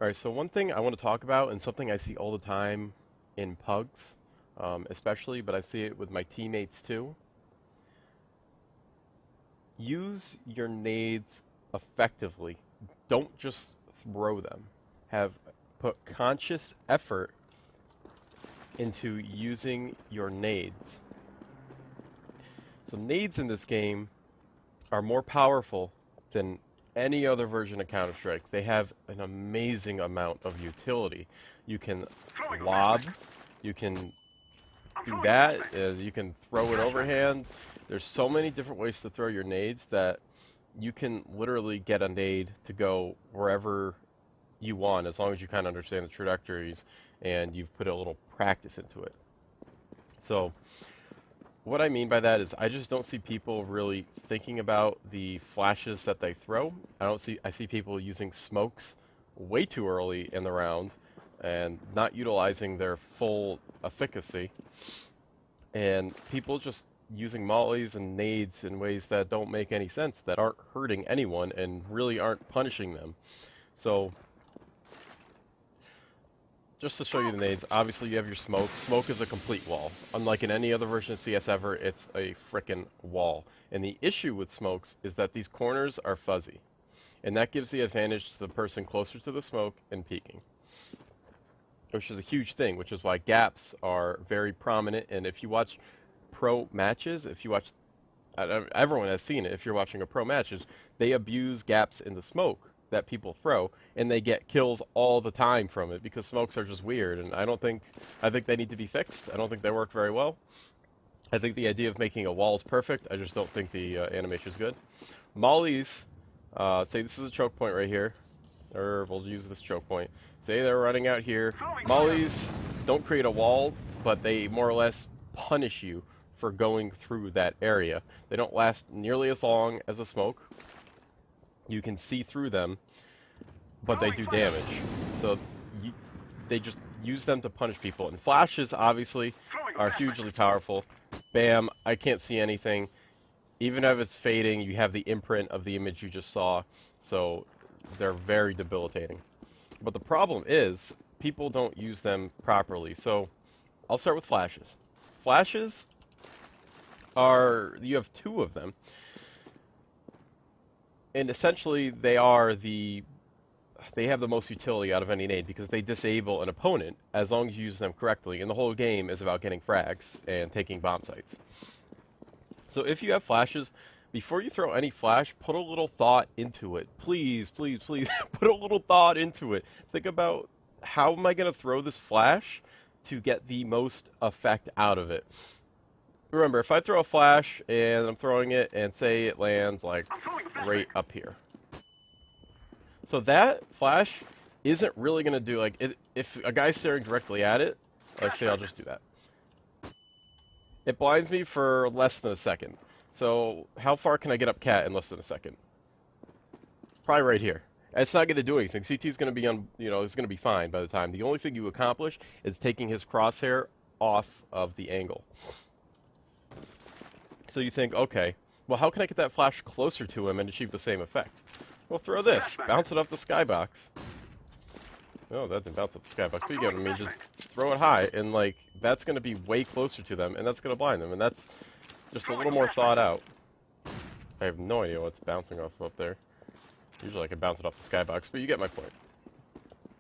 Alright, so one thing I want to talk about, and something I see all the time in pugs, especially, but I see it with my teammates too. Use your nades effectively. Don't just throw them. Put conscious effort into using your nades. So nades in this game are more powerful than any other version of Counter-Strike. They have an amazing amount of utility. You can lob, you can do that, you can throw it overhand. There's so many different ways to throw your nades that you can literally get a nade to go wherever you want, as long as you kind of understand the trajectories and you've put a little practice into it. So what I mean by that is I just don't see people really thinking about the flashes that they throw. I see people using smokes way too early in the round and not utilizing their full efficacy. And people just using mollies and nades in ways that don't make any sense, that aren't hurting anyone and really aren't punishing them. So just to show you the nades, obviously you have your smoke. Smoke is a complete wall. Unlike in any other version of CS ever, it's a frickin' wall. And the issue with smokes is that these corners are fuzzy. And that gives the advantage to the person closer to the smoke and peeking. Which is a huge thing, which is why gaps are very prominent. And if you watch pro matches, everyone has seen it, if you're watching a pro matches, they abuse gaps in the smoke that people throw, and they get kills all the time from it because smokes are just weird, and I think they need to be fixed. I don't think they work very well. I think the idea of making a wall is perfect. I just don't think the animation is good. Mollies, say this is a choke point right here, or we'll use this choke point. Say they're running out here. Mollies don't create a wall, but they more or less punish you for going through that area. They don't last nearly as long as a smoke. You can see through them, but they do damage. So they just use them to punish people. And flashes, obviously, are hugely powerful. Bam, I can't see anything. Even if it's fading, you have the imprint of the image you just saw. So they're very debilitating. But the problem is, people don't use them properly. So I'll start with flashes. Flashes you have two of them. And essentially, they have the most utility out of any nade because they disable an opponent as long as you use them correctly. And the whole game is about getting frags and taking bomb sites. So if you have flashes, before you throw any flash, put a little thought into it. Please, please, please, put a little thought into it. Think about, how am I going to throw this flash to get the most effect out of it? Remember, if I throw a flash and I'm throwing it and say it lands like right up here. So that flash isn't really going to do, like, if a guy's staring directly at it, like say I'll just do that. It blinds me for less than a second. So how far can I get up cat in less than a second? Probably right here. It's not going to do anything. CT's going to be it's going to be fine by the time. The only thing you accomplish is taking his crosshair off of the angle. So you think, okay, well, how can I get that flash closer to him and achieve the same effect? Well, throw this. Bounce it off the skybox. No, that didn't bounce off the skybox. But you get what I mean. Just throw it high, and, like, that's going to be way closer to them, and that's going to blind them. And that's just a little more thought out. I have no idea what's bouncing off up there. Usually I can bounce it off the skybox, but you get my point.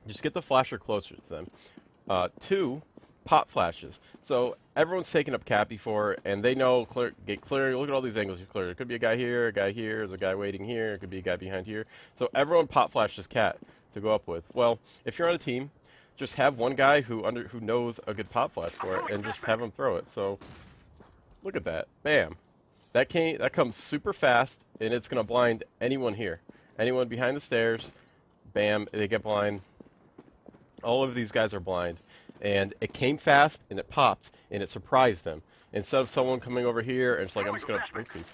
Just get the flasher closer to them. 2, pop flashes. So everyone's taken up cat before, and they know, get clear, look at all these angles you clear. There could be a guy here, there's a guy waiting here, it could be a guy behind here. So everyone pop flashes cat to go up with. Well, if you're on a team, just have one guy who knows a good pop flash for it, and just have him throw it. So look at that. Bam. That comes super fast, and it's going to blind anyone here. Anyone behind the stairs, bam, they get blind. All of these guys are blind. And it came fast, and it popped, and it surprised them. Instead of someone coming over here, and it's like, I'm just going to, oopsies.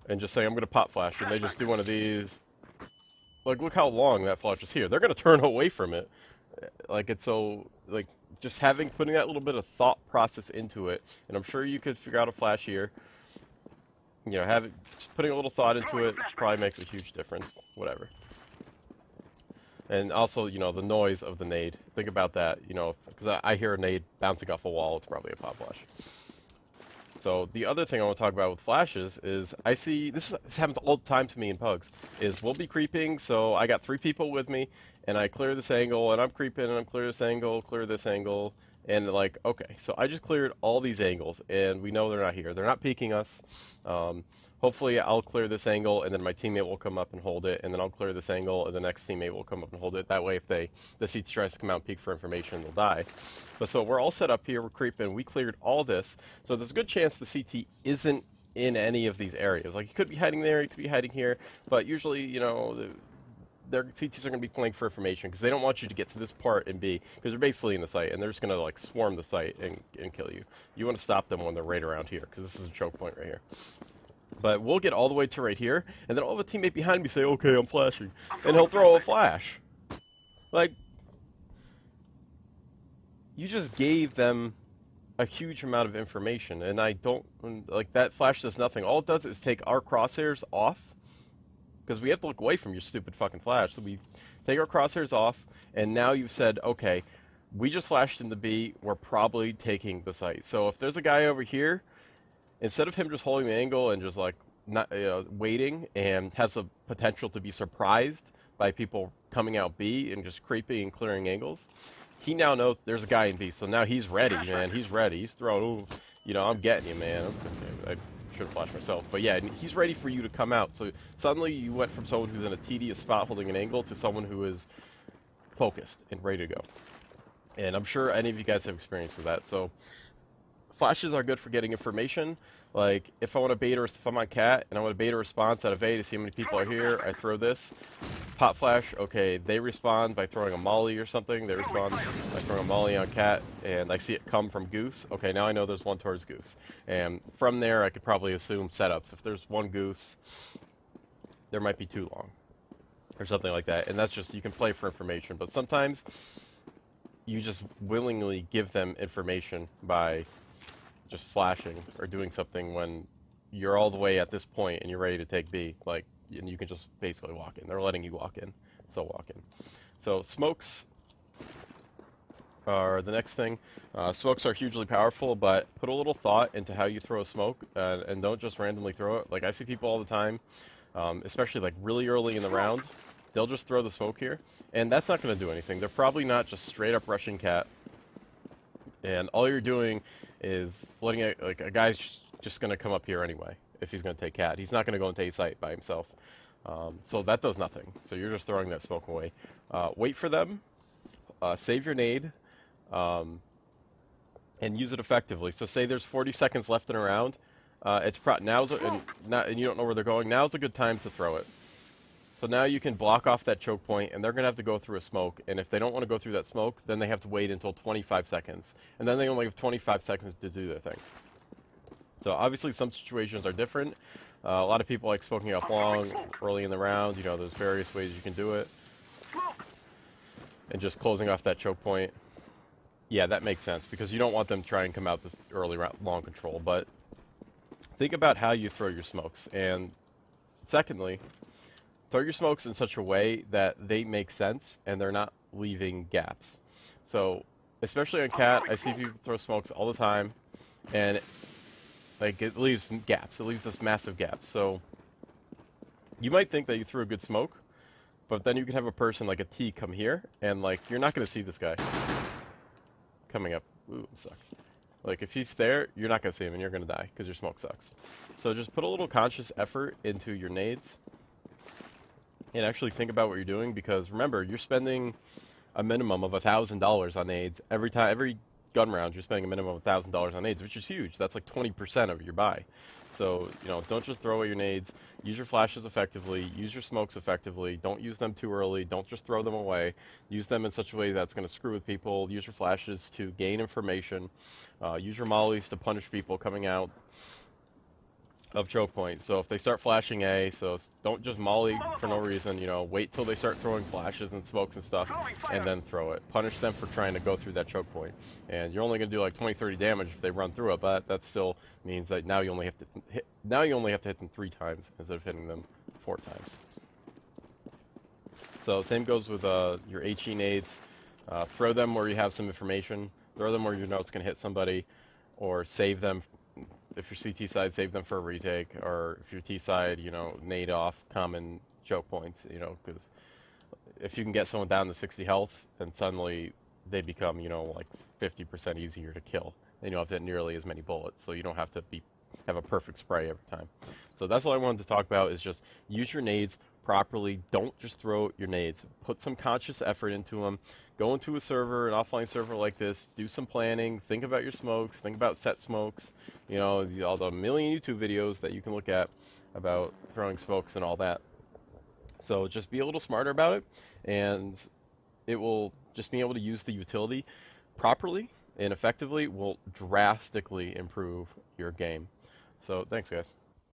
And just saying, I'm going to pop flash, and they just do one of these. Like, look how long that flash is here. They're going to turn away from it. Like, it's so, like, just putting that little bit of thought process into it, and I'm sure you could figure out a flash here. You know, just putting a little thought into it probably makes a huge difference. Whatever. And also, the noise of the nade. Think about that, because I hear a nade bouncing off a wall, it's probably a pop flash. So the other thing I want to talk about with flashes is I see, this happens all the time to me in pugs, is we'll be creeping, so I got 3 people with me, and I clear this angle, and I'm creeping, and I'm clear this angle, and like, okay, so I just cleared all these angles, and we know they're not here. They're not peeking us. Hopefully I'll clear this angle, and then my teammate will come up and hold it, and then I'll clear this angle, and the next teammate will come up and hold it. That way, if the CT tries to come out and peek for information, they'll die. But so we're all set up here, we're creeping, we cleared all this, so there's a good chance the CT isn't in any of these areas. Like, he could be hiding there, he could be hiding here, but usually, their CTs are going to be playing for information because they don't want you to get to this part in B because they're basically in the site, and they're just going to, like, swarm the site and kill you. You want to stop them when they're right around here because this is a choke point right here. But we'll get all the way to right here, and then I'll have a teammate behind me say, okay, I'm flashing. And he'll throw a flash. Like, you just gave them a huge amount of information, and I don't, like, that flash does nothing. All it does is take our crosshairs off, because we have to look away from your stupid fucking flash. So we take our crosshairs off, and now you've said, okay, we just flashed into B, we're probably taking the site. So if there's a guy over here, instead of him just holding the angle and just like not waiting and has the potential to be surprised by people coming out B and just creeping and clearing angles, he now knows there's a guy in B. So now he's ready, man. He's ready. He's throwing, I'm getting you, man. I should have flashed myself. But yeah, he's ready for you to come out. So suddenly you went from someone who's in a tedious spot holding an angle to someone who is focused and ready to go. And I'm sure any of you guys have experience with that. So flashes are good for getting information. Like, if I want to bait or if I'm on cat and I want to bait a response out of A to see how many people are here, I throw this. Pop flash, okay, they respond by throwing a molly or something. They respond by throwing a molly on cat, and I see it come from goose. Okay, now I know there's one towards goose. And from there, I could probably assume setups. If there's one goose, there might be 2 long or something like that. And that's just, you can play for information. But sometimes you just willingly give them information by just flashing or doing something when you're all the way at this point and you're ready to take B, like, and you can just basically walk in. They're letting you walk in, so walk in. So smokes are the next thing. Smokes are hugely powerful, but put a little thought into how you throw a smoke, and don't just randomly throw it. Like, I see people all the time, especially like really early in the round, they'll just throw the smoke here, and that's not going to do anything. They're probably not just straight up rushing cat, and all you're doing is letting it, like, a guy's just going to come up here anyway if he's going to take cat. He's not going to go and take site by himself. So that does nothing. So you're just throwing that smoke away. Wait for them, save your nade, and use it effectively. So say there's 40 seconds left in a round, and you don't know where they're going, now's a good time to throw it. So now you can block off that choke point, and they're going to have to go through a smoke. And if they don't want to go through that smoke, then they have to wait until 25 seconds. And then they only have 25 seconds to do their thing. So obviously some situations are different. A lot of people like smoking off long early in the round. There's various ways you can do it. And just closing off that choke point. Yeah, that makes sense, because you don't want them to try and come out this early round long control. But think about how you throw your smokes. And secondly, throw your smokes in such a way that they make sense and they're not leaving gaps. So, especially on cat, I see people throw smokes all the time, and it leaves gaps. It leaves this massive gap. So, you might think that you threw a good smoke, but then you can have a person like a T come here, and like, you're not going to see this guy coming up. Ooh, suck. Like, if he's there, you're not going to see him, and you're going to die because your smoke sucks. So just put a little conscious effort into your nades. And actually think about what you're doing, because remember, you're spending a minimum of $1,000 on nades every gun round. You're spending a minimum of $1,000 on nades, which is huge. That's like 20% of your buy. So don't just throw away your nades. Use your flashes effectively. Use your smokes effectively. Don't use them too early. Don't just throw them away. Use them in such a way that's going to screw with people. Use your flashes to gain information. Use your mollies to punish people coming out of choke point. So if they start flashing A, so don't just molly for no reason, wait till they start throwing flashes and smokes and stuff, and then throw it. Punish them for trying to go through that choke point. And you're only going to do like 20-30 damage if they run through it, but that still means that now you only have to hit them 3 times instead of hitting them 4 times. So same goes with your HE nades. Throw them where you have some information. Throw them where you know it's going to hit somebody, or save them. If you're CT side, save them for a retake, or if you're T side, you know, nade off common choke points. You know, because if you can get someone down to 60 health, then suddenly they become, you know, like 50% easier to kill. And you don't have to hit nearly as many bullets, so you don't have to have a perfect spray every time. So that's all I wanted to talk about, is just use your nades properly. Don't just throw your nades. Put some conscious effort into them. Go into a server, an offline server like this, do some planning, think about your smokes, think about set smokes, you know, all the million YouTube videos that you can look at about throwing smokes and all that. So just be a little smarter about it, and it will just being able to use the utility properly and effectively will drastically improve your game. So thanks, guys.